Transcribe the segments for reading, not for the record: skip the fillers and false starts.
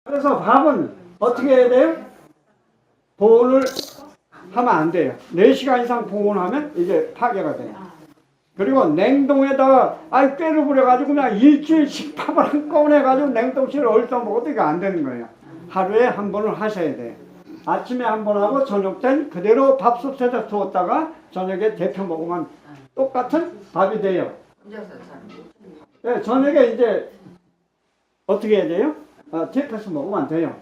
그래서 밥은 어떻게 해야 돼요? 보온을 하면 안 돼요. 4시간 이상 보온하면 이게 파괴가 돼요. 그리고 냉동에다가 꾀를 부려가지고 그냥 일주일씩 밥을 한꺼번에 해가지고 냉동실에 얼려 먹어도 이게 안 되는 거예요. 하루에 한 번을 하셔야 돼요. 아침에 한 번 하고 저녁 땐 그대로 밥솥에다 두었다가 저녁에 데펴 먹으면 똑같은 밥이 돼요. 네, 저녁에 이제 어떻게 해야 돼요? 데펴서 먹으면 돼요.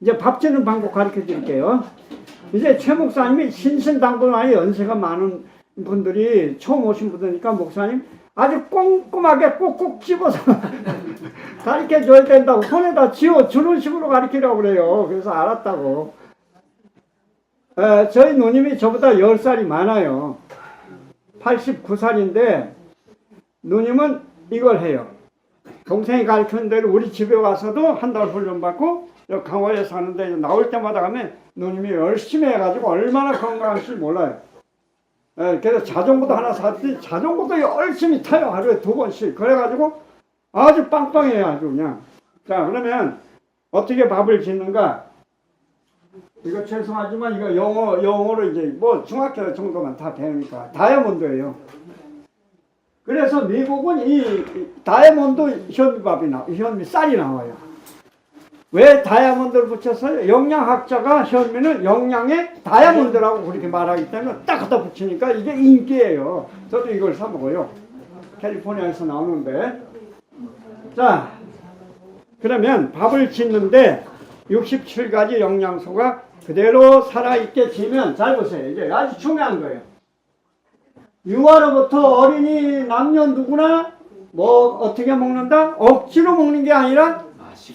이제 밥 짓는 방법 가르쳐 드릴게요. 이제 최 목사님이 신신당부만이 연세가 많은 분들이 처음 오신 분이니까 목사님 아주 꼼꼼하게 꼭꼭 집어서 가르쳐 줘야 된다고 손에다 쥐어 주는 식으로 가르치라고 그래요. 그래서 알았다고. 저희 누님이 저보다 10살이 많아요. 89살인데 누님은 이걸 해요. 동생이 가르치는 대로 우리 집에 와서도 한 달 훈련받고 강화에 사는데 나올 때마다 가면 누님이 열심히 해가지고 얼마나 건강한지 몰라요. 그래서 자전거도 하나 샀더니 자전거도 열심히 타요. 하루에 2번씩. 그래가지고 아주 빵빵해요. 아주 그냥. 자, 그러면 어떻게 밥을 짓는가? 이거 죄송하지만 이거 영어로 이제 뭐 중학교 정도만 다 배우니까 다이아몬드예요. 그래서 미국은 이 다이아몬드 현미 쌀이 나와요. 왜 다이아몬드를 붙였어요? 영양학자가 현미는 영양의 다이아몬드라고 그렇게 말하기 때문에 딱 갖다 붙이니까 이게 인기예요. 저도 이걸 사 먹어요. 캘리포니아에서 나오는데. 자, 그러면 밥을 짓는데 67가지 영양소가 그대로 살아있게 지면 잘 보세요. 이제 아주 중요한 거예요. 유아로부터 어린이 남녀 누구나 뭐 어떻게 먹는다? 억지로 먹는 게 아니라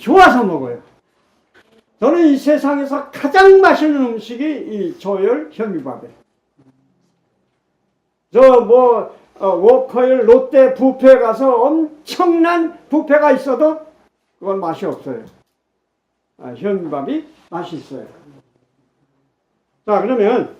좋아서 먹어요. 저는 이 세상에서 가장 맛있는 음식이 이 조열 현미밥이에요. 워커힐 롯데 뷔페에 가서 엄청난 뷔페가 있어도 그건 맛이 없어요. 현미밥이 맛이 있어요. 자, 그러면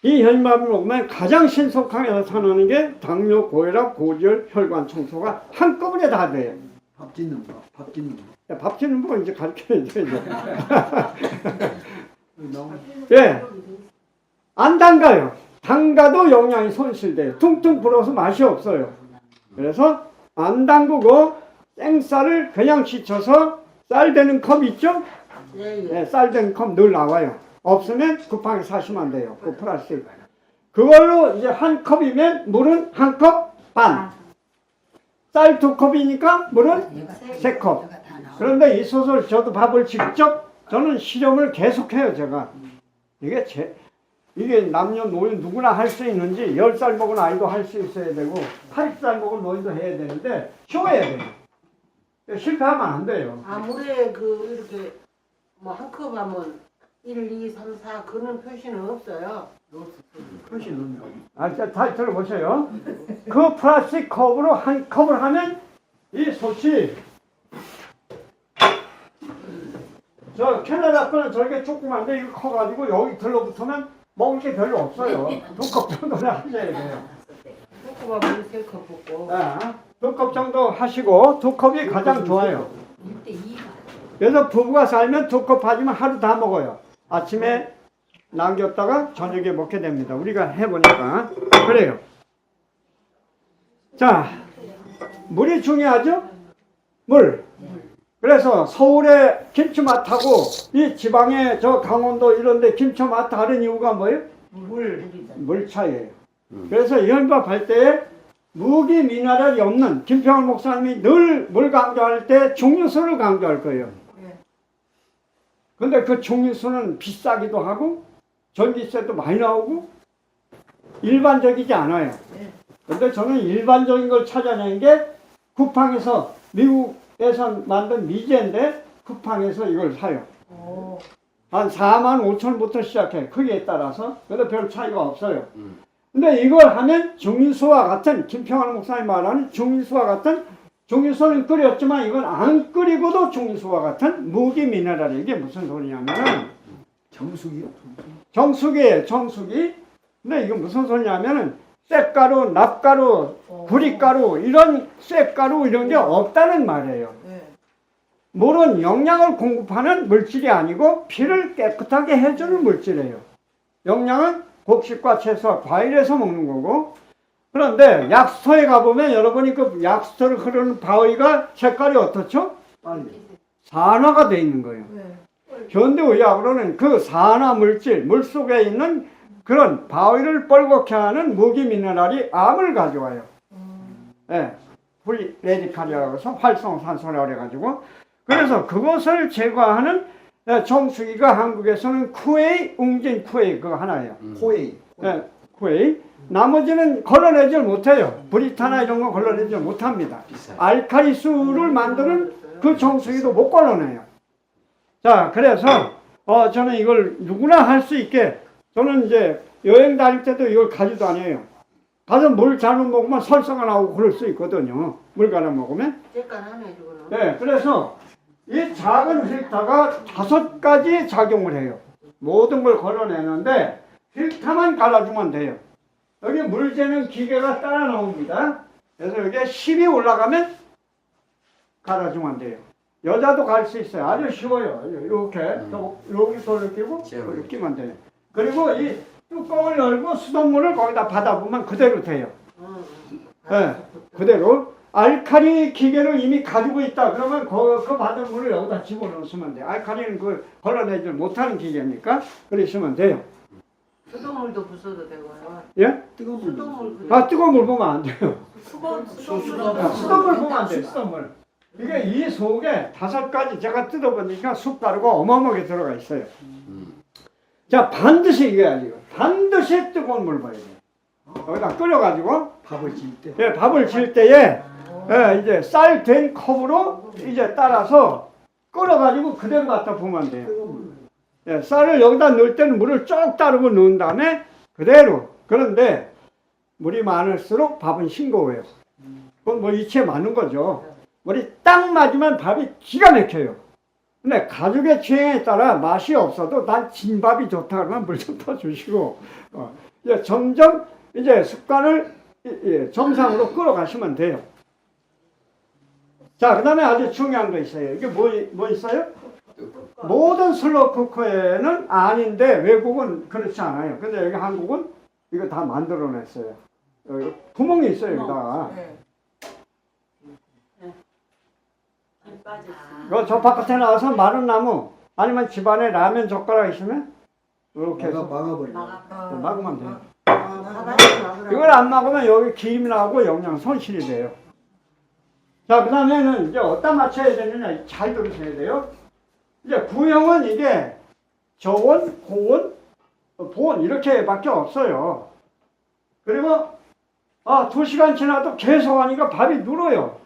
이 현미밥을 먹으면 가장 신속하게 나타나는 게 당뇨, 고혈압, 고지혈, 혈관 청소가 한꺼번에 다 돼요. 밥 짓는 거, 밥 짓는 거. 밥 짓는 거 이제 가르쳐야죠, 이제. 예. 안 담가요. 담가도 영양이 손실돼요. 퉁퉁 불어서 맛이 없어요. 그래서 안 담그고 생쌀을 그냥 씻어서 쌀 되는 컵 있죠? 네, 쌀 되는 컵 늘 나와요. 없으면 쿠팡에 사시면 돼요. 그 플라스틱. 그걸로 이제 한 컵이면 물은 한 컵 반. 쌀 2컵이니까 물은 3컵. 그런데 이 소설 저도 밥을 직접 저는 실험을 계속해요. 제가 이게 남녀노인 누구나 할 수 있는지 10살 먹은 아이도 할 수 있어야 되고 80살 먹은 노인도 해야 되는데 쉬워야 돼요. 실패하면 안 돼요. 아무래 이렇게 뭐 한 컵 하면 1, 2, 3, 4 그런 표시는 없어요. 표시는 잘 들어보세요. 그 플라스틱 컵으로 한 컵을 하면 이 솥이 저 캐나다 거는 저렇게 조그만데 이거 커가지고 여기 들러붙으면 먹을 게 별로 없어요. 2컵 정도는 하셔야 돼요. 조그만 3컵 붓고. 2컵 정도 하시고 2컵이 가장 좋아요. 그래서 부부가 살면 2컵 하지만 하루 다 먹어요. 아침에 남겼다가 저녁에 먹게 됩니다. 우리가 해보니까 그래요. 자, 물이 중요하죠? 물. 그래서 서울에 김치맛하고 이 지방에 저 강원도 이런데 김치맛 다른 이유가 뭐예요? 물 차이예요. 그래서 이 현밥 할 때 무기 미네랄이 없는 김평환 목사님이 늘 물 강조할 때 중류수를 강조할 거예요. 근데 그 중류수는 비싸기도 하고 전기세도 많이 나오고 일반적이지 않아요. 근데 저는 일반적인 걸 찾아낸 게 쿠팡에서 미국에서 만든 미제인데 쿠팡에서 이걸 사요. 한 45,000원부터 시작해. 크기에 따라서. 그래도 별 차이가 없어요. 근데 이걸 하면 중류수와 같은 김평환 목사님 말하는 중류수와 같은 중류수는 끓였지만 이건 안 끓이고도 중류수와 같은 무기 미네랄이 이게 무슨 소리냐면은 정수기요? 정수기예요. 정수기. 근데 이거 무슨 소리냐면은 쇳가루, 납가루, 구리가루 이런 쇳가루 이런 게 없다는 말이에요. 네. 물은 영양을 공급하는 물질이 아니고 피를 깨끗하게 해주는 물질이에요. 영양은 곡식과 채소와 과일에서 먹는 거고, 그런데 약수터에 가보면 여러분이 그 약수터를 흐르는 바위가 색깔이 어떻죠? 빨리. 산화가 돼 있는 거예요. 현대의학으로는 그 산화 물질, 물 속에 있는 그런 바위를 뻘겋게 하는 무기 미네랄이 암을 가져와요. 예, 프리 레디칼이라고 해서 활성산소라고 그래가지고, 그래서 그것을 제거하는 정수기가 한국에서는 쿠웨이, 웅진 쿠웨이 그거 하나예요. 코에이. 예, 쿠웨이. 나머지는 걸러내질 못해요. 브리타나 이런 거 걸러내질 못합니다. 알카리수를 만드는 그 정수기도 못 걸러내요. 자, 그래서 저는 이걸 누구나 할 수 있게, 저는 이제 여행 다닐 때도 이걸 가지고 다녀요. 가서 물 잘못 먹으면 설사가 나오고 그럴 수 있거든요. 물 갈아 먹으면. 쬐깐하네 저거는. 네, 그래서 이 작은 필터가 5가지 작용을 해요. 모든 걸 걸어내는데 필터만 갈아주면 돼요. 여기 물 재는 기계가 따라 나옵니다. 그래서 여기에 10이 올라가면 갈아주면 돼요. 여자도 갈 수 있어요. 아주 쉬워요. 이렇게 여기 돌을 끼고 이렇게 끼면 돼요. 그리고 이 뚜껑을 열고 수돗물을 거기다 받아보면 그대로 돼요. 네, 그대로. 알칼리 기계를 이미 가지고 있다 그러면 그 받은 물을 여기다 집어넣으시면 돼요. 알칼리는 그걸 걸러내지 못하는 기계니까 그러시면 돼요. 수돗물도 부숴도 되고요. 예? 뜨거운 물. 수돗물 아, 뜨거운 물 보면 안 돼요. 수돗물 수돗물 보면 안 돼요. 수돗물. 이게 이 속에 5가지 제가 뜯어보니까 숯가루가 어마어마하게 들어가 있어요. 자, 반드시 이게 아니고 반드시 뜨거운 물 봐야 돼요. 여기다 끓여가지고 밥을 지을 때. 예, 밥을 지을 때에 이제 쌀 된 컵으로 이제 따라서 끓여가지고 그대로 갖다 부으면 돼요. 뜨거운 물. 예, 쌀을 여기다 넣을 때는 물을 쭉 따르고 넣은 다음에 그대로. 그런데 물이 많을수록 밥은 싱거워요. 그건 뭐 이치에 맞는 거죠. 물이 딱 맞으면 밥이 기가 막혀요. 근데 가족의 취향에 따라 맛이 없어도 난 진밥이 좋다 그러면 물 좀 더 주시고, 이제 점점 이제 습관을 정상으로 끌어가시면 돼요. 자, 그 다음에 아주 중요한 거 있어요. 이게 뭐 있어요? 모든 슬로우 쿠커에는 아닌데 외국은 그렇지 않아요. 근데 여기 한국은 이거 다 만들어냈어요. 여기 구멍이 있어요, 여기다가. 저 바깥에 나와서 마른 나무 아니면 집안에 라면 젓가락 있으면 이렇게 해서 막아버리고. 막으면 돼요. 바닥에 이걸 안 막으면 여기 기름이 나오고 영양 손실이 돼요. 자, 그 다음에는 이제 어디다 맞춰야 되느냐 잘 들으셔야 돼요. 이제 구형은 이게 저온, 고온, 보온 이렇게밖에 없어요. 그리고 2시간 지나도 계속 하니까 밥이 눌어요.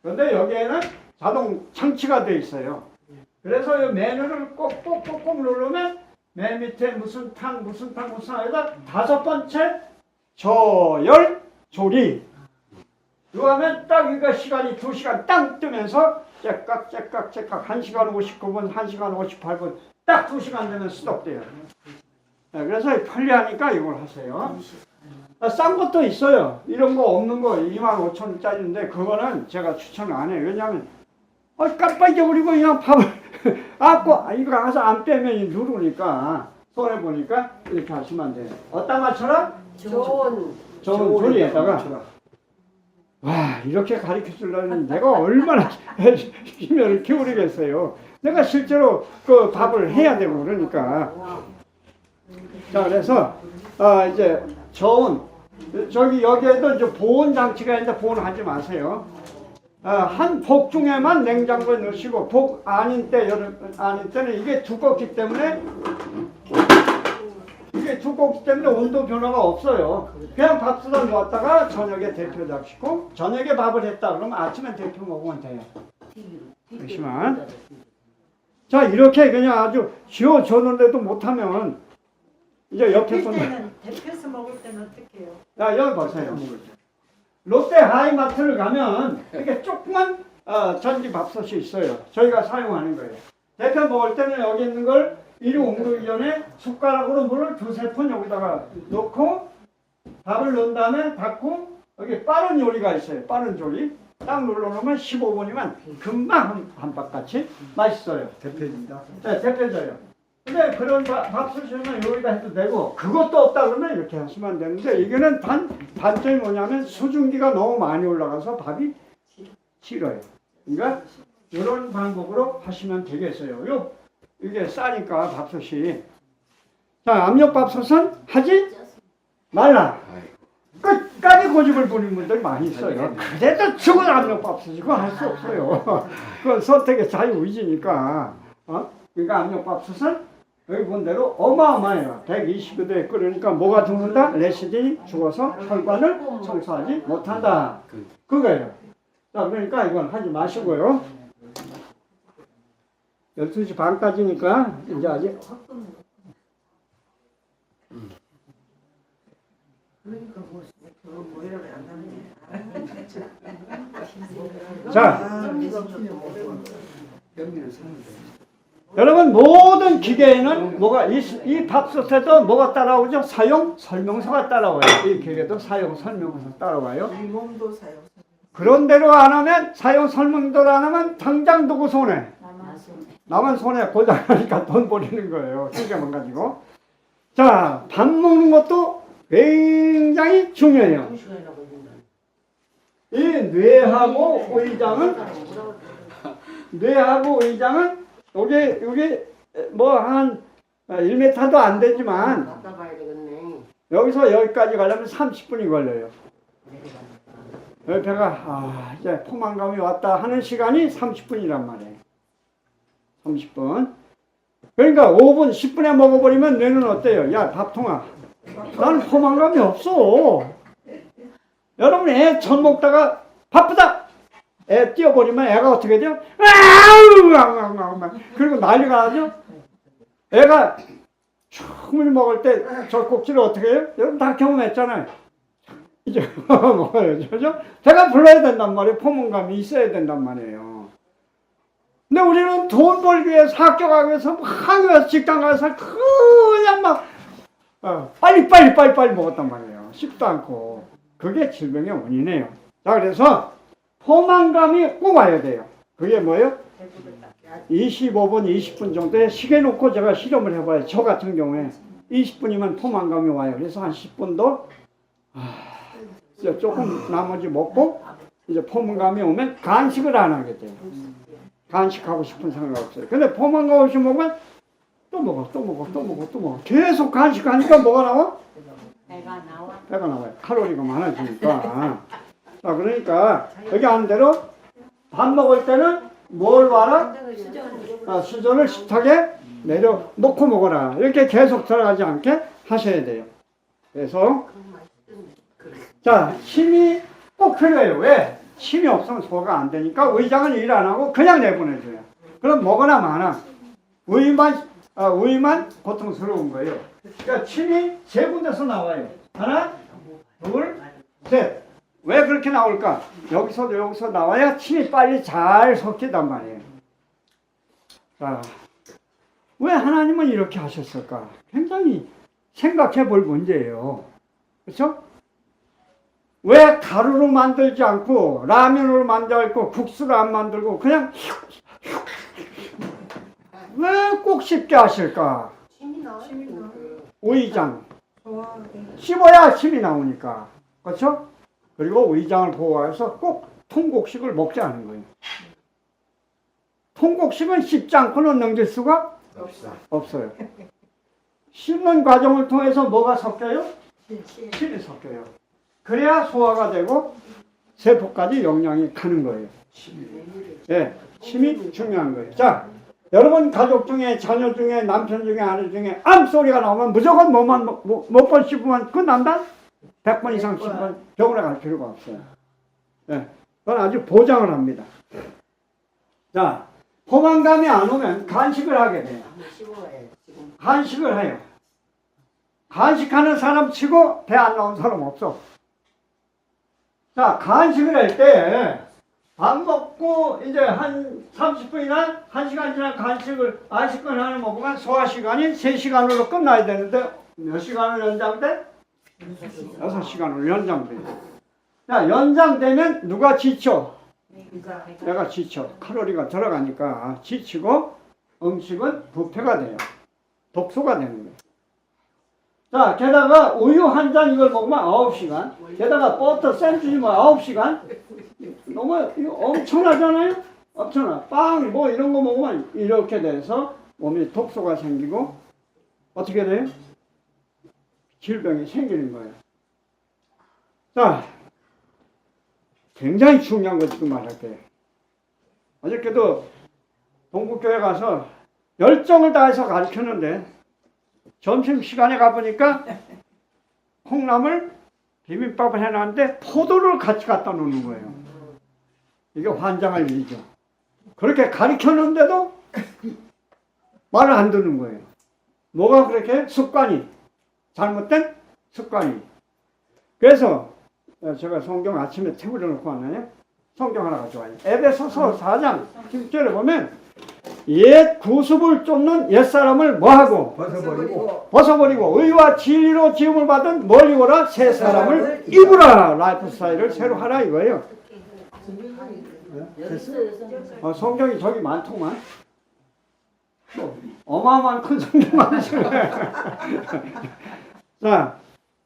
그런데 여기에는 자동 장치가 돼 있어요. 그래서 이 메뉴를 꼭꼭꼭꼭 누르면 맨 밑에 무슨 탕 하다 5번째 저열 조리. 이거 하면 딱 이거 시간이 2시간 땅 뜨면서 째깍 1시간 59분, 1시간 58분 딱 2시간 되면 스톱돼요. 네, 그래서 편리하니까 이걸 하세요. 싼 것도 있어요. 이런 거 없는 거 25,000원짜리인데 그거는 제가 추천을 안 해요. 왜냐하면 깜빡 잊어버리고 그냥 밥을 이거 가서 안 빼면 누르니까 손해보니까 이렇게 하시면 돼요. 어디다 맞춰라? 좋은 좋은 조리에다가. 와, 이렇게 가르쳐 주려면 내가 얼마나 힘을 기울이겠어요. 내가 실제로 그 밥을 해야 되고 그러니까. 자, 그래서 이제 저온 여기에도 이제 보온 장치가 있는데 보온하지 마세요. 한 복 중에만 냉장고에 넣으시고 복 아닌 때는 이게 두껍기 때문에 온도 변화가 없어요. 그냥 밥솥에 넣었다가 저녁에 데펴 잡시고 저녁에 밥을 했다 그러면 아침에 데펴 먹으면 돼요. 잠시만. 자, 이렇게 그냥 아주 쥐어줬는데도 못하면 이제 옆에서 데펴서 먹을 때는 어떻게 해요? 야, 여기 보세요. 롯데 하이마트를 가면 이렇게 조그만 전기 밥솥이 있어요. 저희가 사용하는 거예요. 데펴 먹을 때는 여기 있는 걸 이리 옮기기 전에 숟가락으로 물을 2-3푼 여기다가 넣고 밥을 넣은 다음에 닫고 여기 빠른 요리가 있어요. 빠른 조리. 딱 눌러놓으면 15분이면 금방 한밥같이 맛있어요. 대표입니다. 네, 대표져요. 근데 그런 밥솥이면 요리가 해도 되고 그것도 없다 그러면 이렇게 하시면 되는데 이게는 단점이 뭐냐면 수증기가 너무 많이 올라가서 밥이 싫어요. 그러니까 이런 방법으로 하시면 되겠어요. 이게 싸니까 밥솥이. 자, 압력밥솥은 하지 말라. 끝까지 고집을 부리는 분들 많이 있어요. 그래도 죽은 압력밥솥이 그거 할 수 없어요. 그건 선택의 자유의지니까. 그러니까 압력밥솥은 여기 본 대로 어마어마해요. 120도에 끓으니까 뭐가 죽는다? 레시딘이 죽어서 혈관을 청소하지 못한다. 그거예요. 자, 그러니까 이건 하지 마시고요. 12시 반까지니까 이제 아직 자, 여기는 사는데. 여러분 모든 기계에는 뭐가 이 밥솥에도 뭐가 따라오죠? 사용 설명서가 따라와요. 이 기계도 사용 설명서 따라와요. 이 몸도 사용. 그런 대로 안 하면 사용 설명서를 안 하면 당장 누구 손에? 나만 손에 고장나니까 돈 버리는 거예요. 기계만 가지고. 자, 밥 먹는 것도 굉장히 중요해요. 이 뇌하고 의장은 여기 뭐 한 1m도 안 되지만 갔다 봐야 되겠네. 여기서 여기까지 가려면 30분이 걸려요. 배가 이제 포만감이 왔다 하는 시간이 30분이란 말이에요. 30분. 그러니까 5분, 10분에 먹어버리면 뇌는 어때요? 야, 밥통아. 나는 포만감이 없어. 여러분 애 젖 먹다가 바쁘다. 애 뛰어버리면 애가 어떻게 돼요? 그리고 난리가 나죠? 애가 충분히 먹을 때 젖꼭지를 어떻게 해요? 여러분 다 경험했잖아요. 이제 먹어야죠. 그죠? 배가 불러야 된단 말이에요. 포만감이 있어야 된단 말이에요. 근데 우리는 돈 벌기 위해서 학교 가기 위해서 학교 가서 직장 가서 그냥 막 빨리 먹었단 말이에요. 쉽도 않고. 그게 질병의 원인이에요. 자, 그래서 포만감이 꼭 와야 돼요. 그게 뭐예요? 25분, 20분 정도에 시계 놓고 제가 실험을 해봐요. 저 같은 경우에 20분이면 포만감이 와요. 그래서 한 10분도 이제 조금 나머지 먹고 이제 포만감이 오면 간식을 안 하게 돼요. 간식하고 싶은 생각 없어요. 근데 포만감 없이 먹으면 또 먹어. 계속 간식하니까 뭐가 나와? 배가 나와요. 칼로리가 많아지니까. 자, 그러니까 여기 하는 대로 밥 먹을 때는 뭘 봐라? 수저를 식탁에 내려놓고 먹어라. 이렇게 계속 들어가지 않게 하셔야 돼요. 그래서 자, 침이 꼭 필요해요. 왜? 침이 없으면 소화가 안 되니까 의장은 일 안 하고 그냥 내보내줘요. 그럼 먹거나 마나 의만 고통스러운 거예요. 그러니까 침이 세 군데서 나와요. 하나, 둘, 셋. 왜 그렇게 나올까? 여기서 나와야 침이 빨리 잘 섞이단 말이에요. 자, 왜 하나님은 이렇게 하셨을까? 굉장히 생각해 볼 문제예요. 그렇죠? 왜 가루로 만들지 않고 라면으로 만들지 않고 국수를 안 만들고 그냥 왜 꼭 쉽게 하실까? 의장 씹어야 침이 나오니까. 그렇죠? 그리고 의장을 보호해서 꼭 통곡식을 먹지 않은 거예요. 통곡식은 씹지 않고는 넘길 수가 없어요. 씹는 과정을 통해서 뭐가 섞여요? 침이 섞여요. 그래야 소화가 되고 세포까지 영양이 가는 거예요. 예, 침이 중요한 거예요. 자, 여러분 가족 중에 자녀 중에 남편 중에 아내 중에 암소리가 나오면 무조건 몇 번 씹으면 끝난다? 100번 이상 씹으면 병원에 갈 필요가 없어요. 예, 그건 아주 보장을 합니다. 자, 포만감이 안 오면 간식을 하게 돼요. 간식을 해요. 간식하는 사람 치고 배 안 나온 사람 없어. 자, 간식을 할 때 밥 먹고 이제 한 30분이나 1시간 지나 안식을 하나 먹으면 소화 시간이 3시간으로 끝나야 되는데 몇 시간을 연장돼? 6시간으로 연장돼요. 자, 연장되면 누가 지쳐? 내가 지쳐. 칼로리가 들어가니까 지치고 음식은 부패가 돼요. 독소가 되는 거예요. 자, 게다가 우유 한 잔 이걸 먹으면 9시간. 게다가 버터 샌드위치 뭐 9시간. 너무 이거 엄청나잖아요? 엄청나. 빵 뭐 이런 거 먹으면 이렇게 돼서 몸에 독소가 생기고 어떻게 돼요? 질병이 생기는 거예요. 자, 굉장히 중요한 거 지금 말할게요. 어저께도 동국교회 가서 열정을 다해서 가르쳤는데 점심시간에 가보니까 콩나물 비빔밥을 해놨는데 포도를 같이 갖다 놓는 거예요. 이게 환장할 일이죠. 그렇게 가르쳤는데도 말을 안 듣는 거예요. 뭐가 그렇게? 습관이. 잘못된 습관이. 그래서 제가 성경 아침에 테이블에 놓고 왔나요? 성경 하나 가져와요. 에베소서 4장 10절에 보면 옛 구습을 쫓는 옛사람을 뭐하고? 벗어버리고 의와 진리로 지음을 받은 뭘 입어라? 새 사람을 입으라. 라이프 스타일을 새로 하라 이거예요. 성경이 저기 많더만. 어마어마한 큰 성경 많으시네. 자,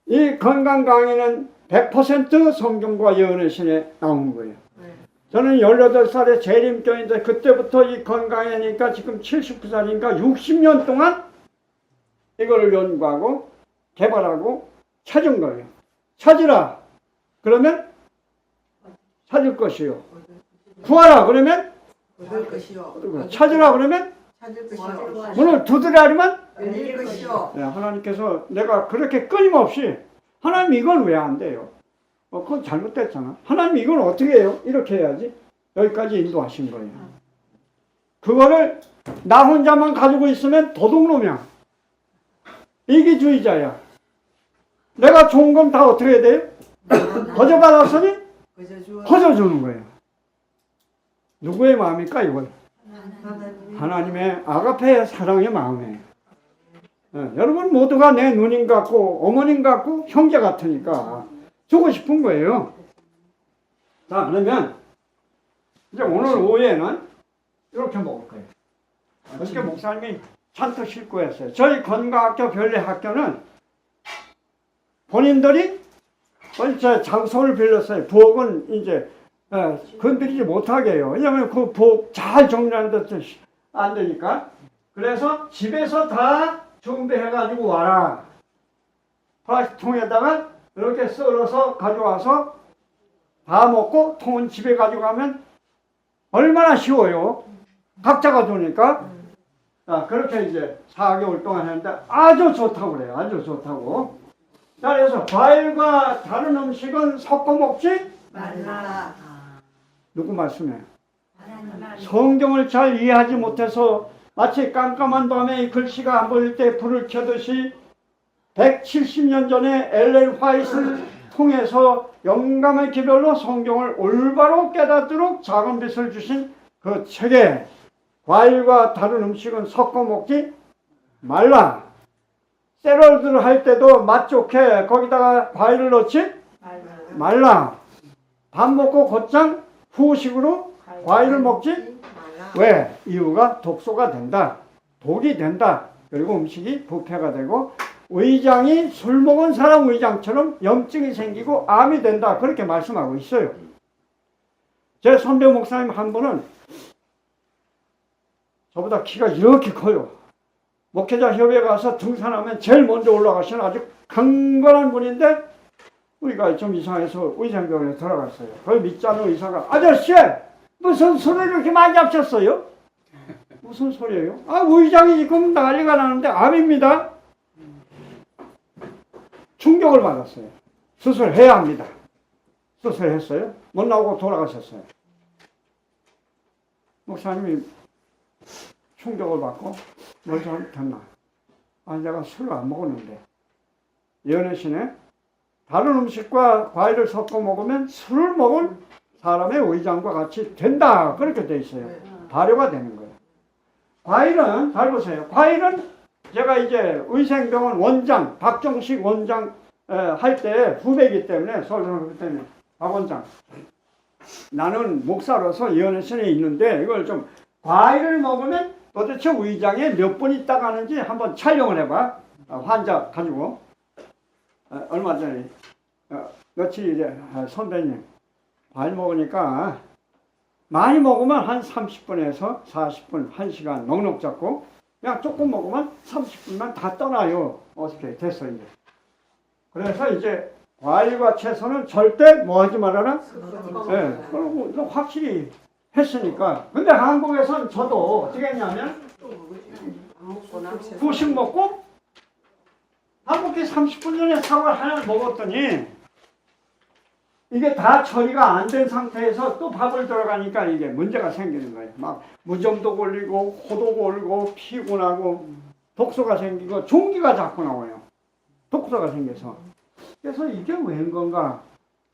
이 건강 강의는 100% 성경과 예언의 신에 나온 거예요. 저는 18살에 재림교인데 그때부터 이 건강이니까 지금 79살이니까 60년 동안 이거를 연구하고 개발하고 찾은 거예요. 찾으라. 그러면 찾을 것이요. 구하라. 그러면 얻을 것이요. 찾으라. 그러면 찾을 것이요. 문을 두드리면 열릴 것이요. 네, 하나님께서 내가 그렇게 끊임없이 하나님 이건 왜 안 돼요? 그건 잘못됐잖아. 하나님 이건 어떻게 해요? 이렇게 해야지. 여기까지 인도하신 거예요. 그거를 나 혼자만 가지고 있으면 도둑놈이야. 이기주의자야. 내가 좋은 건 다 어떻게 해야 돼요? 거저받았으니 거저주는 거예요. 누구의 마음일까 이건? 하나님의 아가페의 사랑의 마음이에요. 여러분 모두가 내 누님 같고 어머님 같고 형제 같으니까 주고 싶은 거예요. 자, 그러면 이제 오늘 오후에는 이렇게 먹을 거예요. 어저께 목사님이 잔뜩 싣고 했어요. 저희 건강학교 별내학교는 본인들이 진짜 장소를 빌렸어요. 부엌은 이제 건드리지 못하게 해요. 왜냐하면 그 부엌 잘 정리하는데 안 되니까. 그래서 집에서 다 준비해가지고 와라. 플라스틱 통에다가 이렇게 썰어서 가져와서 다 먹고 통은 집에 가져가면 얼마나 쉬워요. 각자 가져오니까. 자, 그렇게 이제 4개월 동안 했는데 아주 좋다고 그래요. 아주 좋다고. 자, 그래서 과일과 다른 음식은 섞어 먹지 말라. 누구 말씀이에요? 성경을 잘 이해하지 못해서 마치 깜깜한 밤에 글씨가 안 보일 때 불을 켜듯이 170년 전에 엘렌 화이트를 통해서 영감의 기별로 성경을 올바로 깨닫도록 작은 빛을 주신 그 책에 과일과 다른 음식은 섞어 먹지 말라. 샐러드를 할 때도 맛 좋게 거기다가 과일을 넣지 말라. 밥 먹고 곧장 후식으로 과일을 먹지 왜? 이유가 독소가 된다. 독이 된다. 그리고 음식이 부패가 되고 의장이 술 먹은 사람 의장처럼 염증이 생기고 암이 된다. 그렇게 말씀하고 있어요. 제 선배 목사님 한 분은 저보다 키가 이렇게 커요. 목회자 협회에 가서 등산하면 제일 먼저 올라가시는 아주 강건한 분인데 우리가 좀 이상해서 의생병원에 들어갔어요. 그걸 믿지 않는 의사가 아저씨! 무슨 술을 이렇게 많이 잡셨어요? 무슨 소리예요? 의장이 지금 난리가 나는데 암입니다. 충격을 받았어요. 수술해야 합니다. 수술했어요. 못 나오고 돌아가셨어요. 목사님이 충격을 받고 뭘 잘못했나? 내가 술을 안 먹었는데 예언의 다른 음식과 과일을 섞어 먹으면 술을 먹은 사람의 의장과 같이 된다. 그렇게 돼 있어요. 발효가 되는 거예요. 과일은 잘 보세요. 과일은 제가 이제 의생병원 원장 박정식 원장 할 때 후배이기 때문에 서울선교 때문에 박 원장 나는 목사로서 연회선에 있는데 이걸 좀 과일을 먹으면 도대체 위장에 몇 번 있다 가는지 한번 촬영을 해봐. 환자 가지고 얼마 전에 며칠 이제 선배님 과일 먹으니까 많이 먹으면 한 30분에서 40분, 1시간 넉넉 잡고 그냥 조금 먹으면 30분만 다 떠나요. 어떻게 됐어 이제. 그래서 이제 과일과 채소는 절대 뭐 하지 말아라. 네, 그리고 확실히 했으니까. 근데 한국에선 저도 어떻게 했냐면 후식 먹고 밥 먹기 30분 전에 사과 하나 먹었더니 이게 다 처리가 안 된 상태에서 또 밥을 들어가니까 이게 문제가 생기는 거예요. 막 무좀도 걸리고 호도 걸리고 피곤하고 독소가 생기고 종기가 자꾸 나와요. 독소가 생겨서. 그래서 이게 웬 건가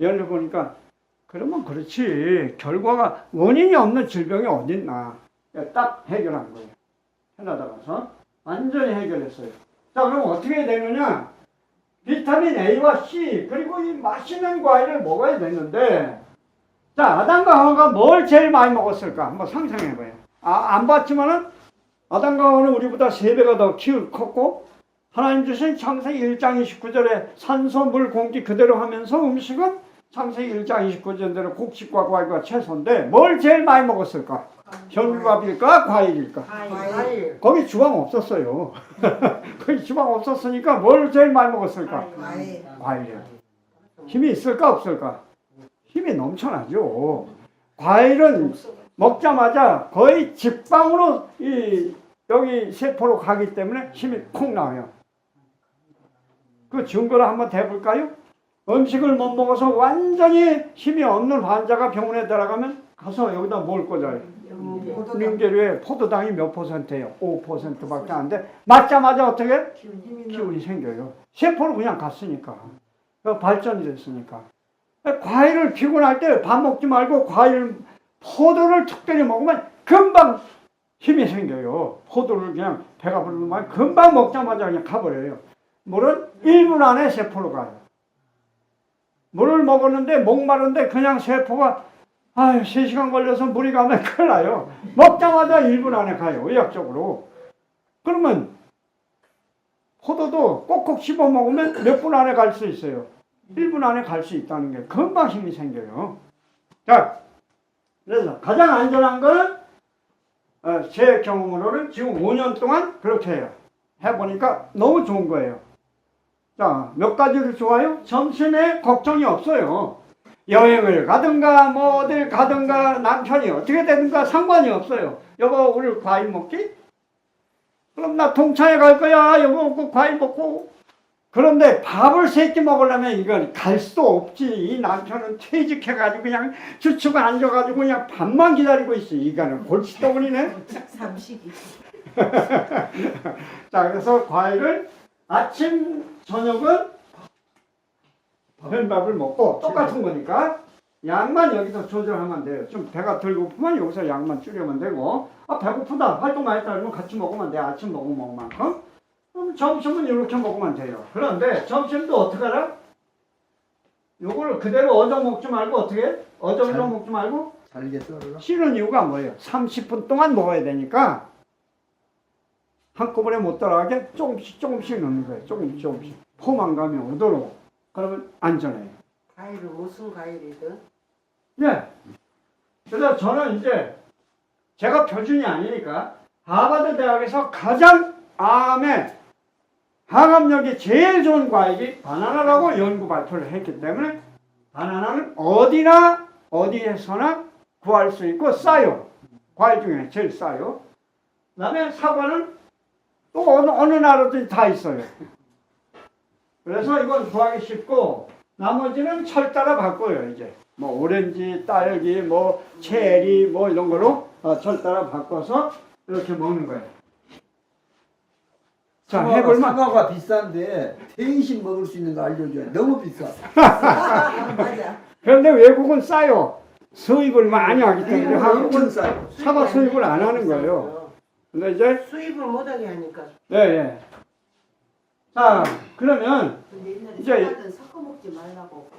열어보니까 그러면 그렇지 결과가 원인이 없는 질병이 어딨나 딱 해결한 거예요. 캐나다 가서 완전히 해결했어요. 자 그럼 어떻게 되느냐 비타민 A와 C 그리고 이 맛있는 과일을 먹어야 되는데 자 아담과 하와가 뭘 제일 많이 먹었을까 한번 상상해봐요. 안 봤지만은 아담과 하와는 우리보다 3배가 더 컸고 하나님 주신 창세기 1장 29절에 산소, 물, 공기 그대로 하면서 음식은 창세기 1장 29절대로 곡식과 과일과 채소인데 뭘 제일 많이 먹었을까? 현미밥일까? 과일일까? 과일. 거기 주방 없었어요. 거기 주방 없었으니까 뭘 제일 많이 먹었을까? 과일이요. 힘이 있을까? 없을까? 힘이 넘쳐나죠. 과일은 먹자마자 거의 직방으로 여기 세포로 가기 때문에 힘이 콩 나와요. 그 증거를 한번 대볼까요? 음식을 못 먹어서 완전히 힘이 없는 환자가 병원에 들어가면 가서 여기다 뭘 꽂아요? 링게류에 포도당이 몇 %예요? 5%밖에 안 돼. 맞자마자 어떻게? 기운이 생겨요. 세포로 그냥 갔으니까. 발전이 됐으니까. 과일을 피곤할 때 밥 먹지 말고 포도를 특별히 먹으면 금방 힘이 생겨요. 포도를 그냥 배가 부르면 금방 먹자마자 그냥 가버려요. 물은 1분 안에 세포로 가요. 물을 먹었는데 목마른데 그냥 세포가 3시간 걸려서 물이 가면 큰일 나요. 먹자마자 1분 안에 가요. 의학적으로. 그러면 포도도 꼭꼭 씹어 먹으면 몇 분 안에 갈 수 있어요. 1분 안에 갈 수 있다는 게 금방 힘이 생겨요. 자, 그래서 가장 안전한 거는 제 경험으로는 지금 5년 동안 그렇게 해요. 해보니까 너무 좋은 거예요. 자, 몇 가지를 좋아요? 점심에 걱정이 없어요. 여행을 가든가 뭐 어딜 가든가 남편이 어떻게 되든가 상관이 없어요. 여보 우리 과일 먹기? 그럼 나 동창회 갈 거야. 여보 그 과일 먹고. 그런데 밥을 3끼 먹으려면 이건 갈 수 없지. 이 남편은 퇴직해가지고 그냥 주축에 앉아가지고 그냥 밥만 기다리고 있어. 이거는 골칫덩어리네. 삼식이. 자 그래서 과일을 아침 저녁은 현밥을 먹고 똑같은 거니까 양만 여기서 조절하면 돼요. 좀 배가 덜 고프면 여기서 양만 줄이면 되고 배고프다 활동 많이 했다 그러면 같이 먹으면 돼. 아침 먹은 만큼. 그럼 점심은 이렇게 먹으면 돼요. 그런데 점심도 어떻게 하라? 요거를 그대로 어정 먹지 말고 어떻게 해? 어정어정 먹지 말고 잘게 썰어라. 쉬는 이유가 뭐예요? 30분 동안 먹어야 되니까 한꺼번에 못 따라가게 조금씩 넣는 거예요. 조금씩. 포만감이 오도록. 그러면 안전해요. 과일은 무슨 과일이든? 예. 그래서 저는 이제 제가 표준이 아니니까 하버드 대학에서 가장 암에 항암력이 제일 좋은 과일이 바나나라고 연구 발표를 했기 때문에 바나나는 어디에서나 구할 수 있고 싸요. 과일 중에 제일 싸요. 그 다음에 사과는 또 어느 나라든지 다 있어요. 그래서 이건 구하기 쉽고 나머지는 철 따라 바꿔요. 이제 뭐 오렌지, 딸기, 뭐 체리 뭐 이런 거로 철 따라 바꿔서 이렇게 먹는 거예요. 자, 해볼만. 사과가 비싼데 대신 먹을 수 있는 거 알려줘요. 너무 비싸. 맞아. 그런데 외국은 싸요. 수입을 많이 하기 때문에 한국은 싸요. 사과 수입을 안 하는 거예요. 근데 이제 수입을 못하게 하니까. 네. 자, 그러면 근데 옛날에 이제 샐러드 섞어 먹지 말라고.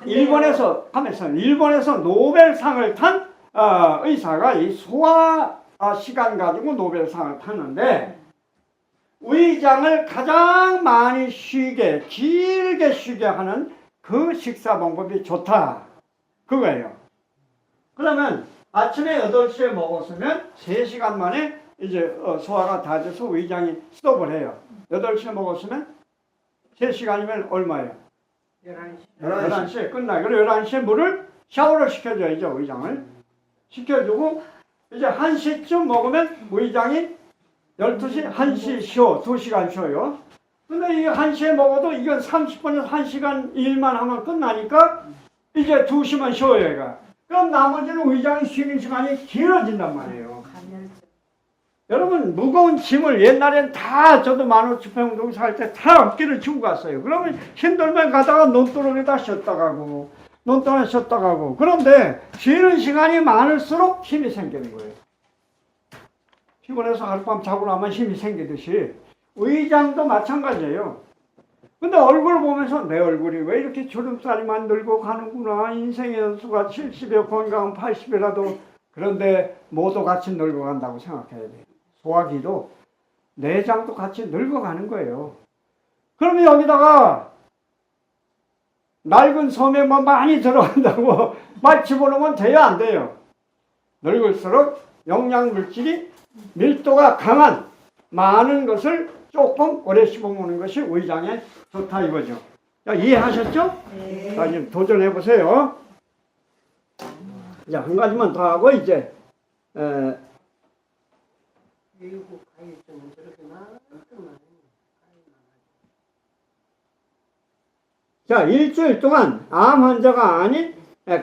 일본에서 노벨상을 탄 의사가 이 소화 시간 가지고 노벨상을 탔는데 위장을 가장 많이 쉬게 길게 쉬게 하는 그 식사 방법이 좋다 그거예요. 그러면 아침에 8시에 먹었으면 3시간 만에 이제 소화가 다 돼서 위장이 스톱을 해요. 8시에 먹었으면 3시간이면 얼마예요? 11시. 11시에 끝나요. 그리고 11시에 물을 샤워를 시켜줘야죠. 위장을 시켜주고 이제 1시쯤 먹으면 위장이 12시 1시 쉬어 2시간 쉬어요. 근데 이 1시에 먹어도 이건 30분에서 1시간 일만 하면 끝나니까 이제 2시만 쉬어요. 얘가. 그럼 나머지는 위장이 쉬는 시간이 길어진단 말이에요. 여러분 무거운 짐을 옛날엔 다 저도 만우치평동 살 때 다 어깨를 지고 갔어요. 그러면 힘들면 가다가 논두렁에다 쉬었다 가고 논두렁에 쉬었다 가고 그런데 쉬는 시간이 많을수록 힘이 생기는 거예요. 피곤해서 하룻밤 자고 나면 힘이 생기듯이 위장도 마찬가지예요. 근데 얼굴 보면서 내 얼굴이 왜 이렇게 주름살이만 늘고 가는구나. 인생의 연수가 70에 건강은 80이라도 그런데 모두 같이 늙어간다고 생각해야 돼요. 소화기도 내장도 같이 늙어가는 거예요. 그러면 여기다가 낡은 섬에만 많이 들어간다고 막 집어넣으면 돼요 안 돼요? 늙을수록 영양물질이 밀도가 강한 많은 것을 조금 오래 씹어먹는 것이 위장에 좋다 이거죠. 자, 이해하셨죠? 네. 자, 이제 도전해 보세요. 자, 한 가지만 더 하고 이제 외국 가입증은 저렇게 많구만. 자, 일주일 동안 암 환자가 아닌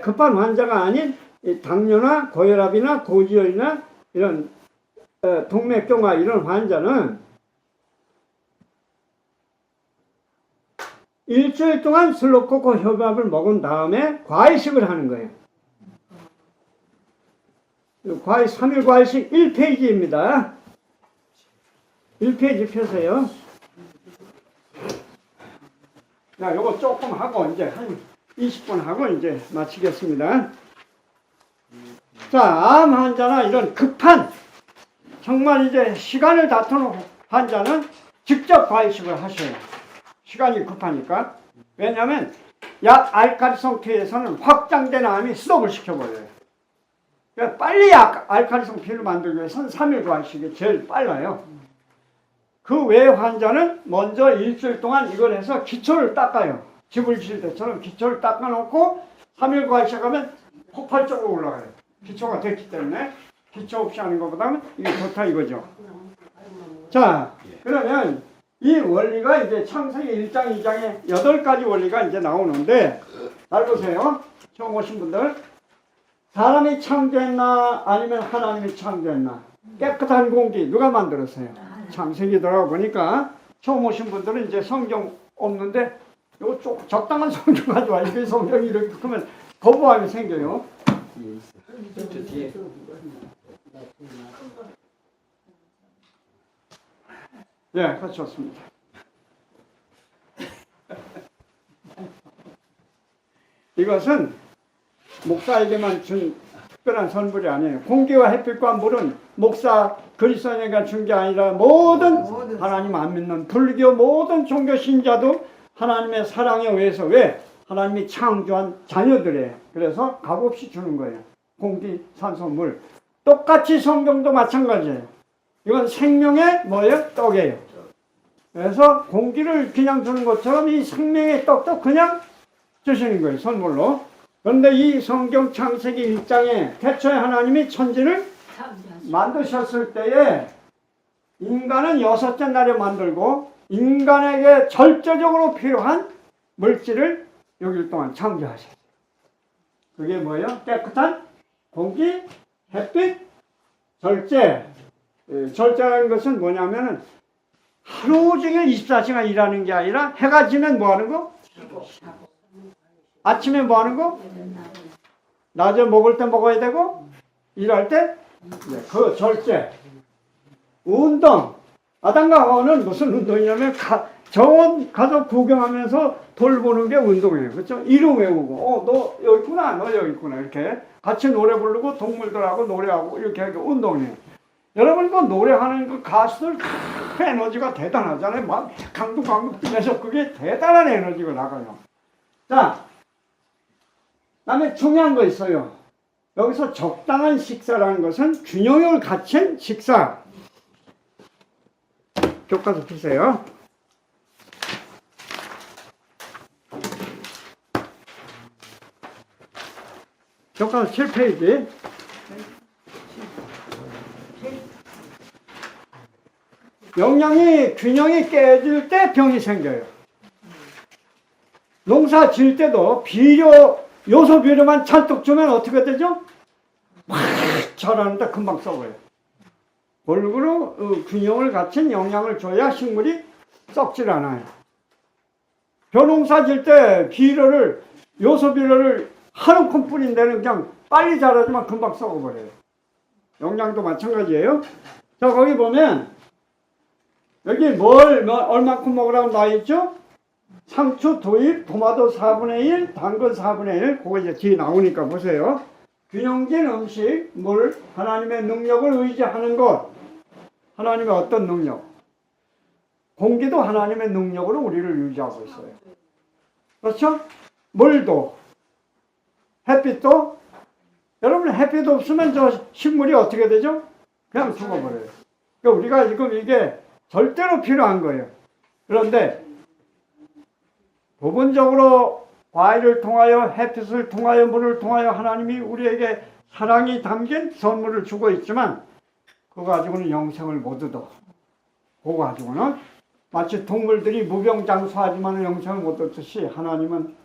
급한 환자가 아닌 이 당뇨나 고혈압이나 고지혈이나 이런 동맥경화 이런 환자는 일주일 동안 슬로코코 협약을 먹은 다음에 과일식을 하는 거예요. 과일 3일 과일식 1페이지입니다. 1페이지 펴세요. 자, 요거 조금 하고 이제 한 20분 하고 이제 마치겠습니다. 자, 암 환자나 이런 급한 정말 이제 시간을 다투는 환자는 직접 과일식을 하셔요. 시간이 급하니까. 왜냐하면 약 알칼리성 피에서는 확장된 암이 스톱을 시켜버려요. 그러니까 빨리 알칼리성 피를 만들기 위해서는 3일 과일식이 제일 빨라요. 그 외 환자는 먼저 일주일 동안 이걸 해서 기초를 닦아요. 집을 지을 때처럼 기초를 닦아놓고 3일 과일식하면 폭발적으로 올라가요. 기초가 됐기 때문에 기초 없이 하는 것보다는 이게 좋다 이거죠. 자, 그러면 이 원리가 이제 창세기 1장, 2장에 8가지 원리가 이제 나오는데 잘 보세요. 처음 오신 분들. 사람이 창조했나 아니면 하나님이 창조했나? 깨끗한 공기 누가 만들었어요? 창세기 들어가 보니까 처음 오신 분들은 이제 성경 없는데 이거 좀 적당한 성경 가져와. 이게 성경이 이렇게 크면 거부감이 생겨요. 저 뒤에. 예, 그렇습니다. 이것은 목사에게만 준 특별한 선물이 아니에요. 공기와 햇빛과 물은 목사 그리스도인에게 준 게 아니라 모든 하나님 안 믿는 불교 모든 종교 신자도 하나님의 사랑에 의해서 왜? 하나님이 창조한 자녀들이에요. 그래서 값없이 주는 거예요. 공기, 산소, 물. 똑같이 성경도 마찬가지예요. 이건 생명의 뭐예요? 떡이에요. 그래서 공기를 그냥 주는 것처럼 이 생명의 떡도 그냥 주시는 거예요. 선물로. 그런데 이 성경 창세기 1장에 태초에 하나님이 천지를 만드셨을 때에 인간은 6째 날에 만들고 인간에게 절대적으로 필요한 물질을 6일 동안 창조하셨어요. 그게 뭐예요? 깨끗한 공기, 햇빛, 절제. 절제라는 것은 뭐냐면은 하루 종일 24시간 일하는 게 아니라 해가 지면 뭐 하는 거? 아침에 뭐 하는 거? 낮에 먹을 때 먹어야 되고 일할 때 그 절제. 운동. 아담과 하와는 무슨 운동이냐면 정원 가서 구경하면서 돌보는 게 운동이에요. 그렇죠? 이름 외우고, 너 여기 있구나, 너 여기 있구나. 이렇게 같이 노래 부르고 동물들하고 노래하고 이렇게 하는 게 운동이에요. 여러분, 그 노래하는 그 가수들 그 에너지가 대단하잖아요. 막 강도 뛰면서 그게 대단한 에너지가 나가요. 자, 그다음에 중요한 거 있어요. 여기서 적당한 식사라는 것은 균형을 갖춘 식사. 교과서 보세요. 교과서 7페이지. 균형이 깨질 때 병이 생겨요. 농사 지을 때도 요소 비료만 잔뜩 주면 어떻게 되죠? 막 자라는데 금방 썩어요. 골고루 균형을 갖춘 영양을 줘야 식물이 썩질 않아요. 벼농사 지을 때 요소 비료를 한 움큼 뿌린 데는 그냥 빨리 자라지만 금방 썩어버려요. 영양도 마찬가지예요. 자, 거기 보면 여기 얼마큼 먹으라고 나와있죠? 상추 2입, 토마토 4분의 1, 당근 4분의 1. 그거 이제 뒤에 나오니까 보세요. 균형진 음식, 물, 하나님의 능력을 의지하는 것. 하나님의 어떤 능력? 공기도 하나님의 능력으로 우리를 유지하고 있어요. 그렇죠? 물도, 햇빛도. 여러분, 햇빛 없으면 저 식물이 어떻게 되죠? 그냥 죽어버려요. 그러니까 우리가 지금 이게 절대로 필요한 거예요. 그런데 부분적으로 과일을 통하여, 햇빛을 통하여, 물을 통하여 하나님이 우리에게 사랑이 담긴 선물을 주고 있지만 그거 가지고는 영생을 못 얻어. 그거 가지고는 마치 동물들이 무병장수하지만 영생을 못 얻듯이 하나님은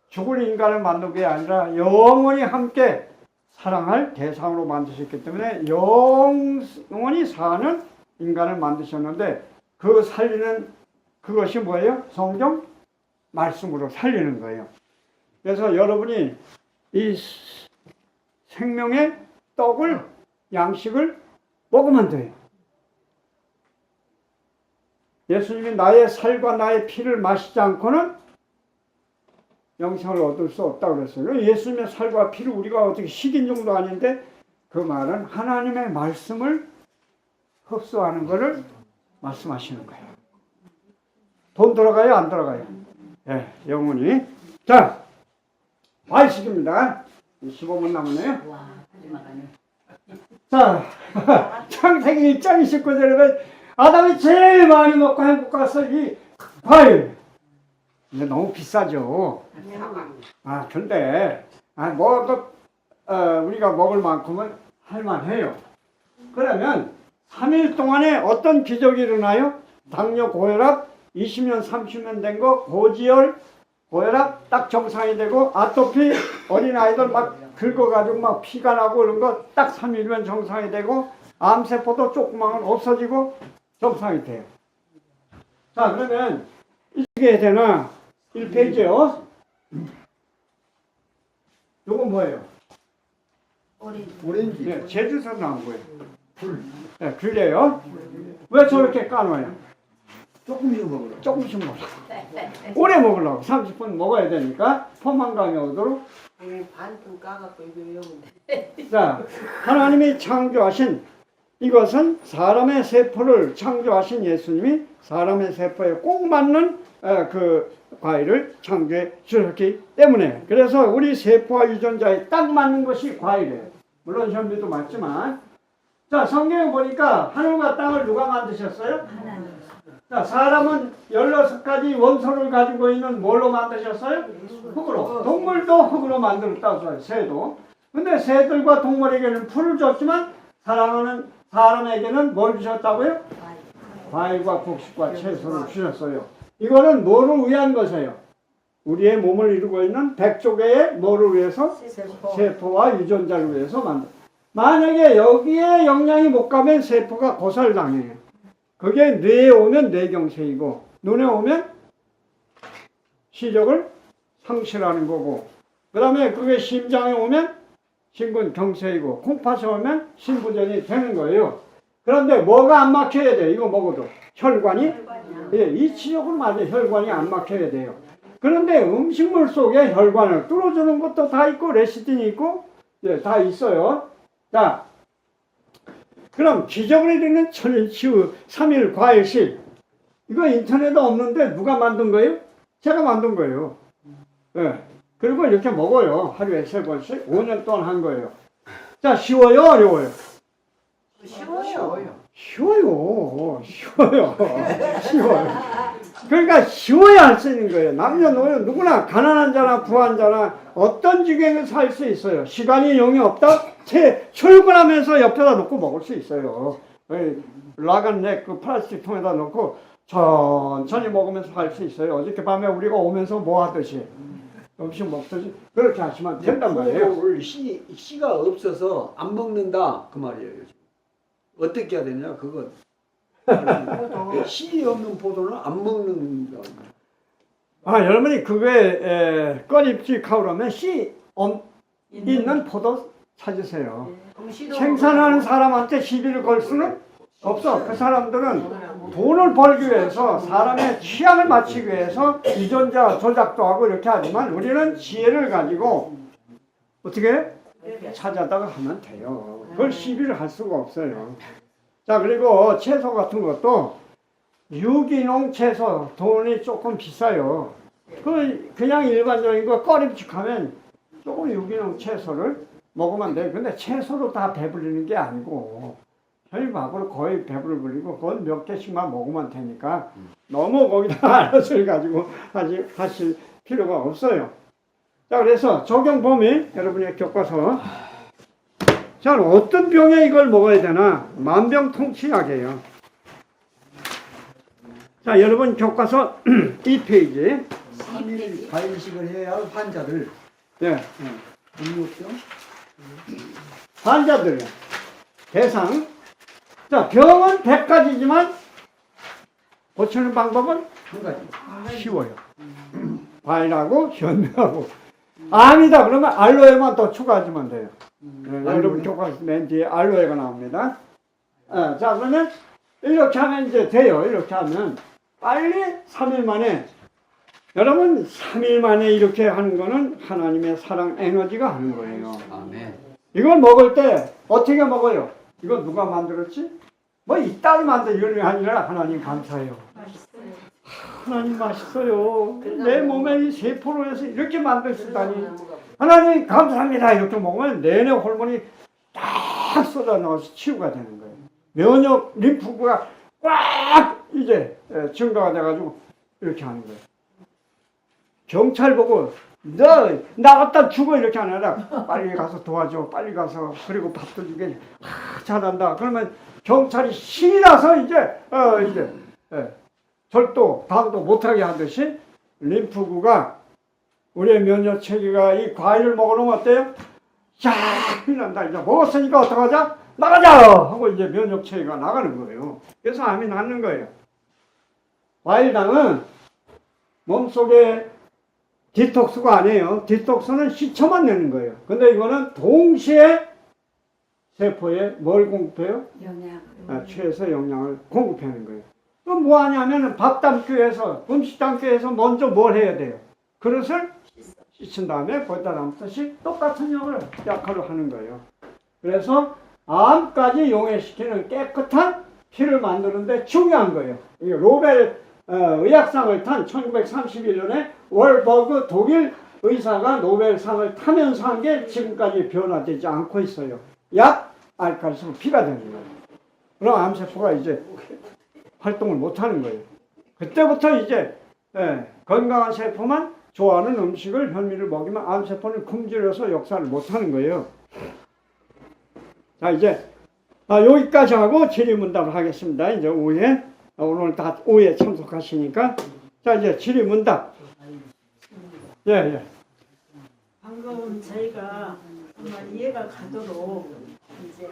죽을 인간을 만든 게 아니라 영원히 함께 사랑할 대상으로 만드셨기 때문에 영원히 사는 인간을 만드셨는데 그 살리는 그것이 뭐예요? 성경 말씀으로 살리는 거예요. 그래서 여러분이 이 생명의 떡을, 양식을 먹으면 돼요. 예수님이 나의 살과 나의 피를 마시지 않고는 영생을 얻을 수 없다고 그랬어요. 예수님의 살과 피를 우리가 어떻게 식인종도 아닌데 그 말은 하나님의 말씀을 흡수하는 것을 말씀하시는 거예요. 돈 들어가요? 안 들어가요? 예, 영원히. 자, 과일식입니다. 15분 남았네요. 자, 창세기 1장 29절에 아담이 제일 많이 먹고 행복해서 이 과일. 근데 너무 비싸죠. 근데 우리가 먹을 만큼은 할만해요. 그러면 3일 동안에 어떤 기적이 일어나요? 당뇨, 고혈압, 20년, 30년 된 거, 고지혈, 고혈압 딱 정상이 되고, 아토피, 어린아이들 막 긁어가지고 막 피가 나고 이런 거 딱 3일이면 정상이 되고, 암세포도 조그마한 건 없어지고 정상이 돼요. 자, 그러면 이게 해야 되나? 1페이지요. 요거 뭐예요? 오렌지. 네, 제주에서 나온 거예요. 네, 귤이에요. 왜 저렇게 까놓아요? 조금씩 먹으라. 조금씩 먹으라고. 오래 먹으려고. 30분 먹어야 되니까 포만감이 오도록. 반통 까갖고 이거 외우면 돼. 자, 하나님이 창조하신 이것은 사람의 세포를 창조하신 예수님이 사람의 세포에 꼭 맞는 그 과일을 창조해 주셨기 때문에, 그래서 우리 세포와 유전자에 딱 맞는 것이 과일이에요. 물론 현미도 맞지만. 자, 성경에 보니까 하늘과 땅을 누가 만드셨어요? 자, 사람은 16가지 원소를 가지고 있는 뭘로 만드셨어요? 흙으로. 동물도 흙으로 만들었다고 해요. 새도. 근데 새들과 동물에게는 풀을 줬지만 사람에게는 뭘 주셨다고요? 과일과 곡식과 채소를 주셨어요. 이거는 뭐를 위한 것이에요? 우리의 몸을 이루고 있는 100조개의 뭐를 위해서? 세포와 유전자를 위해서 만든. 만약에 여기에 영양이 못 가면 세포가 고살당해요. 그게 뇌에 오면 뇌경색이고, 눈에 오면 시력을 상실하는 거고, 그 다음에 그게 심장에 오면 심근경색이고, 콩팥에 오면 심부전이 되는 거예요. 그런데 뭐가 안 막혀야 돼? 이거 먹어도 혈관이 예, 이치적으로 맞아 혈관이 안 막혀야 돼요. 그런데 음식물 속에 혈관을 뚫어주는 것도 다 있고 레시틴이 있고 예, 다 있어요. 자, 그럼 기적을 이루는 천일치유 3일 과일식 이거 인터넷에 없는데 누가 만든 거예요? 제가 만든 거예요. 예. 그리고 이렇게 먹어요. 하루에 3번씩 5년 동안 한 거예요. 자, 쉬워요? 어려워요? 쉬워요. 쉬워요. 쉬워요. 그러니까 쉬워야 할 수 있는 거예요. 남녀노소 누구나 가난한 자나 부한 자나 어떤 지경에서 살 수 있어요. 시간이 용이 없다? 출근하면서 옆에다 놓고 먹을 수 있어요. 라간넥 그 플라스틱 통에다 넣고 천천히 먹으면서 살 수 있어요. 어저께 밤에 우리가 오면서 뭐 하듯이 음식 먹듯이 그렇게 하시면 된단 말이에요. 포도를 씨가 없어서 안 먹는다 그 말이에요. 지금. 어떻게 해야 되냐 그건. 씨 없는 포도는 안 먹는다. 아, 여러분이 그거에 꺼립지 하려면 씨 있는 포도 찾으세요. 생산하는 사람한테 시비를 걸 수는 없어. 그 사람들은 돈을 벌기 위해서 사람의 취향을 맞추기 위해서 유전자 조작도 하고 이렇게 하지만 우리는 지혜를 가지고 어떻게 찾아다가 하면 돼요. 그걸 시비를 할 수가 없어요. 자, 그리고 채소 같은 것도 유기농 채소 돈이 조금 비싸요. 그냥 일반적인 거 꺼림칙하면 조금 유기농 채소를 먹으면 돼요. 근데 채소로 다 배부르는 게 아니고 혈밥으로 거의 배부를 불리고 그건 몇 개씩만 먹으면 되니까 너무 거기다 알아서 가지고 하실 필요가 없어요. 자, 그래서 적용 범위 여러분의 교과서. 자, 어떤 병에 이걸 먹어야 되나? 만병통치약이에요. 자, 여러분 교과서 2페이지. 3일 과일식을 해야 할 환자들. 네. 음료병. 환자들 대상. 자, 병은 100가지지만 고치는 방법은 한 가지. 쉬워요. 과일하고 현미하고. 암이다 그러면 알로에만 더 추가하시면 돼요. 네, 여러분 교과서 맨 뒤에 알로에가 나옵니다. 자, 그러면 이렇게 하면 이제 돼요. 이렇게 하면 빨리 3일 만에 여러분 3일 만에 이렇게 하는 거는 하나님의 사랑 에너지가 하는 거예요. 아멘. 이걸 먹을 때 어떻게 먹어요? 이거 누가 만들었지? 뭐 이따위 만든 이런 게 아니라 하나님 감사해요. 하나님 맛있어요. 내 몸에 이 세포로 해서 이렇게 만드시다니 하나님 감사합니다. 이렇게 먹으면 내내 호르몬이 딱 쏟아나와서 치유가 되는 거예요. 면역 림프구가 꽉 이제 증가가 돼가지고 이렇게 하는 거예요. 경찰 보고 너 나갔다 죽어 이렇게 안 하라. 빨리 가서 도와줘. 빨리 가서 그리고 밥도 주게. 잘한다. 그러면 경찰이 신이 나서 이제 절도 방도 못하게 하듯이 림프구가 우리의 면역 체계가 이 과일을 먹어놓으면 어때요? 쫙 빛난다. 이제 먹었으니까 어떡하자? 나가자! 하고 이제 면역 체계가 나가는 거예요. 그래서 암이 낫는 거예요. 과일당은 몸속에 디톡스가 아니에요. 디톡스는 시초만 내는 거예요. 근데 이거는 동시에 세포에 뭘 공급해요? 영양. 최소 영양을 공급하는 거예요. 그럼 뭐 하냐면은 밥 담기 위해서, 음식 담기 위해서 먼저 뭘 해야 돼요? 그릇을 씻은 다음에 거기다 담듯이 똑같은 역할을 하는 거예요. 그래서 암까지 용해시키는 깨끗한 피를 만드는데 중요한 거예요. 이게 노벨 의학상을 탄 1931년에 월버그 독일 의사가 노벨상을 타면서 한 게 지금까지 변화되지 않고 있어요. 약, 알칼리수, 피가 되는 거예요. 그럼 암세포가 이제 활동을 못하는 거예요. 그때부터 이제 건강한 세포만 좋아하는 음식을 현미를 먹이면 암세포는 굶주려서 역사를 못하는 거예요. 자, 이제 여기까지 하고 질의문답을 하겠습니다. 이제 오후에 오늘 다 오후에 참석하시니까 자, 이제 질의문답. 예. 방금 저희가 정말 이해가 가도록 이제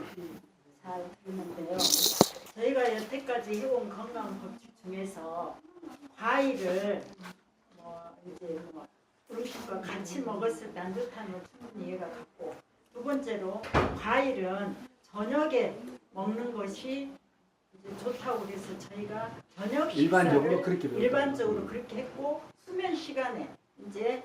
잘 했는데요. 저희가 여태까지 해온 건강 법칙 중에서 과일을 이제 음식과 같이 먹었을 때 안 좋다는 걸 충분히 이해가 갔고, 두 번째로 과일은 저녁에 먹는 것이 이제 좋다고 그래서 저희가 저녁 일반적으로 식사를 그렇게 배웠다. 일반적으로 그렇게 했고 수면 시간에 이제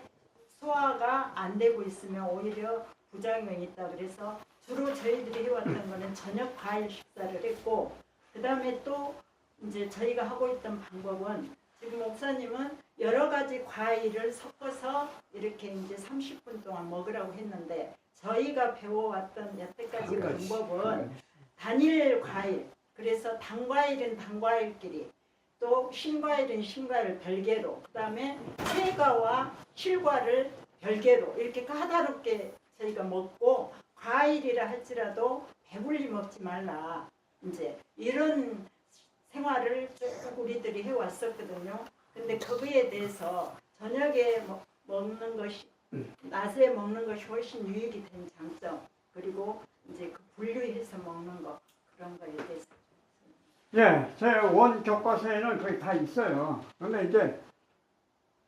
소화가 안 되고 있으면 오히려 부작용이 있다 그래서 주로 저희들이 해왔던 거는 저녁 과일 식사를 했고 그 다음에 또 이제 저희가 하고 있던 방법은 지금 목사님은 여러 가지 과일을 섞어서 이렇게 이제 30분 동안 먹으라고 했는데 저희가 배워왔던 여태까지 한 가지. 방법은 단일 과일 그래서 단과일은 단과일끼리 또 신과일은 신과일 별개로 그 다음에 세과와 실과를 별개로 이렇게 까다롭게 저희가 먹고 과일이라 할지라도 배불리 먹지 말라 이제 이런 생활을 쭉 우리들이 해왔었거든요. 근데 그거에 대해서 저녁에 먹는 것이 낮에 먹는 것이 훨씬 유익이 된 장점 그리고 이제 그 분류해서 먹는 거 그런 거에 대해서 예, 제 원 교과서에는 거의 다 있어요. 그런데 이제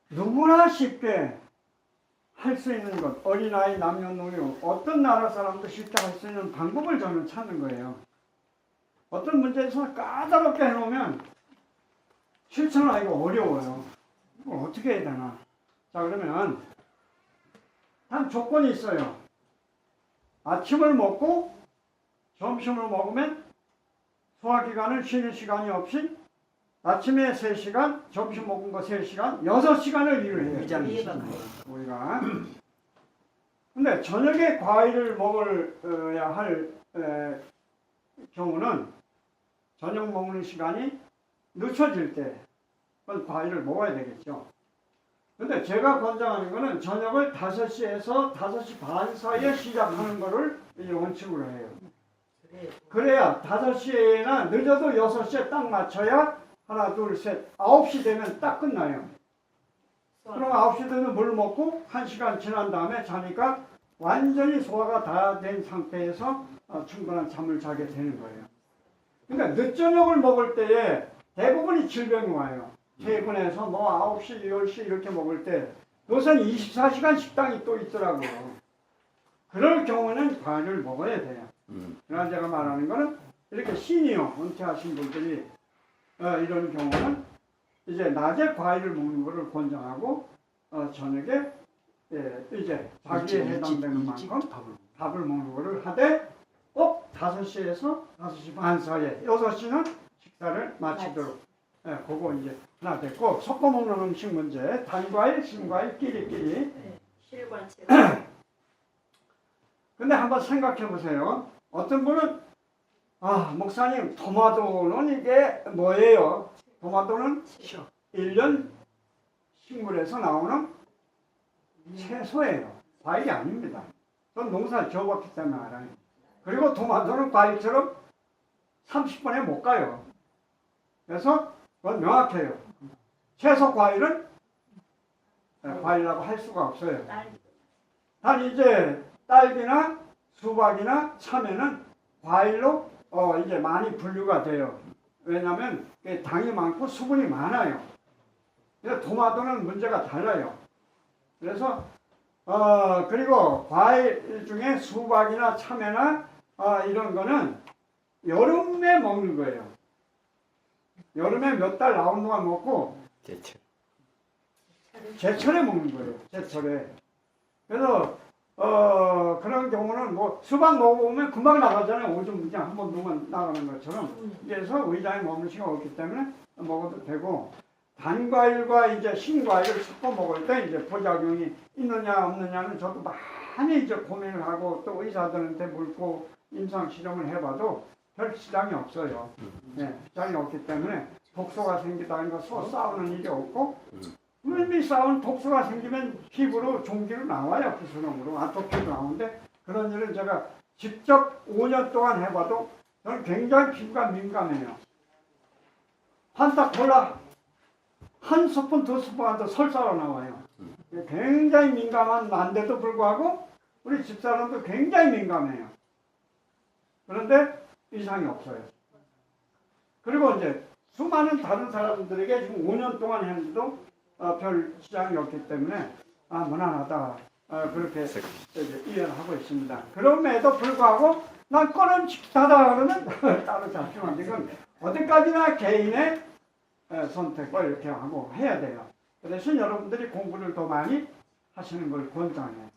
누구나 쉽게 할 수 있는 것, 어린아이, 남녀노소, 어떤 나라 사람도 쉽게 할 수 있는 방법을 저는 찾는 거예요. 어떤 문제에서 까다롭게 해놓으면 실천하기가 어려워요. 뭐 어떻게 해야 되나. 자, 그러면 한 조건이 있어요. 아침을 먹고 점심을 먹으면 소화기관을 쉬는 시간이 없이 아침에 3시간, 점심 먹은 거 3시간, 6시간을 일을 해요. 위장이 우리가. 근데 저녁에 과일을 먹어야 할 경우는 저녁 먹는 시간이 늦춰질 때 그건 과일을 먹어야 되겠죠. 근데 제가 권장하는 거는 저녁을 5시에서 5시 반 사이에 시작하는 거를 이제 원칙으로 해요. 그래야 5시에나 늦어도 6시에 딱 맞춰야 하나, 둘, 셋, 9시 되면 딱 끝나요. 그럼 9시 되면 물 먹고 1시간 지난 다음에 자니까 완전히 소화가 다 된 상태에서 충분한 잠을 자게 되는 거예요. 그러니까 늦저녁을 먹을 때에 대부분이 질병이 와요. 퇴근해서 뭐 9시, 10시 이렇게 먹을 때 그것은 24시간 식당이 또 있더라고요. 그럴 경우는 과일을 먹어야 돼요. 그러나 제가 말하는 거는 이렇게 시니어, 은퇴하신 분들이 이런 경우는 이제 낮에 과일을 먹는 것을 권장하고 저녁에 이제 자기에 해당되는 만큼 밥을 먹는 것을 하되 꼭 5시에서 5시 반 사이에 6시는 식사를 마치도록 그거 이제 하나 됐고 섞어 먹는 음식 문제 단과일, 신과일 끼리끼리 실과체 근데 한번 생각해 보세요. 어떤 분은 목사님 토마토는 이게 뭐예요? 토마토는 1년 식물에서 나오는 채소예요. 과일이 아닙니다. 전 농사를 지어봤기 때문에 알아요. 그리고 토마토는 과일처럼 30분에 못 가요. 그래서 그건 명확해요. 채소 과일은 과일이라고 할 수가 없어요. 단 이제 딸기나 수박이나 참외는 과일로 이제 많이 분류가 돼요. 왜냐하면 당이 많고 수분이 많아요. 그래서 토마토는 문제가 달라요. 그래서 그리고 과일 중에 수박이나 참외나 이런 거는 여름에 먹는 거예요. 여름에 몇 달 나온 동안 먹고 제철에 먹는 거예요. 제철에. 그래서 그런 경우는 뭐 수박 먹어보면 금방 나가잖아요. 오줌 그냥 한번 누면 나가는 것처럼. 그래서 의자에 머무는 시간이 없기 때문에 먹어도 되고 단과일과 이제 신과일을 섞어 먹을 때 이제 부작용이 있느냐 없느냐는 저도 많이 이제 고민을 하고 또 의사들한테 묻고 임상 실험을 해봐도 별 지장이 없어요. 네, 지장이 없기 때문에 독소가 생기다는 거 싸우는 일이 없고 이미 싸운 독소가 생기면 피부로 종기로 나와요. 피수염으로 아토피도 나오는데 그런 일을 제가 직접 5년 동안 해봐도 저는 굉장히 피부가 민감해요. 판타콜라 한 스푼 두 스푼 한도 설사로 나와요. 굉장히 민감한 난데도 불구하고 우리 집사람도 굉장히 민감해요. 그런데 이상이 없어요. 그리고 이제 수많은 다른 사람들에게 지금 5년 동안 했는데도 별 지장이 없기 때문에 무난하다 그렇게 이해를 하고 있습니다. 그럼에도 불구하고 난 꺼름칙하다 그러면 따로 잡히면 이건 어디까지나 개인의 선택을 이렇게 하고 해야 돼요. 그 대신 여러분들이 공부를 더 많이 하시는 걸 권장해요.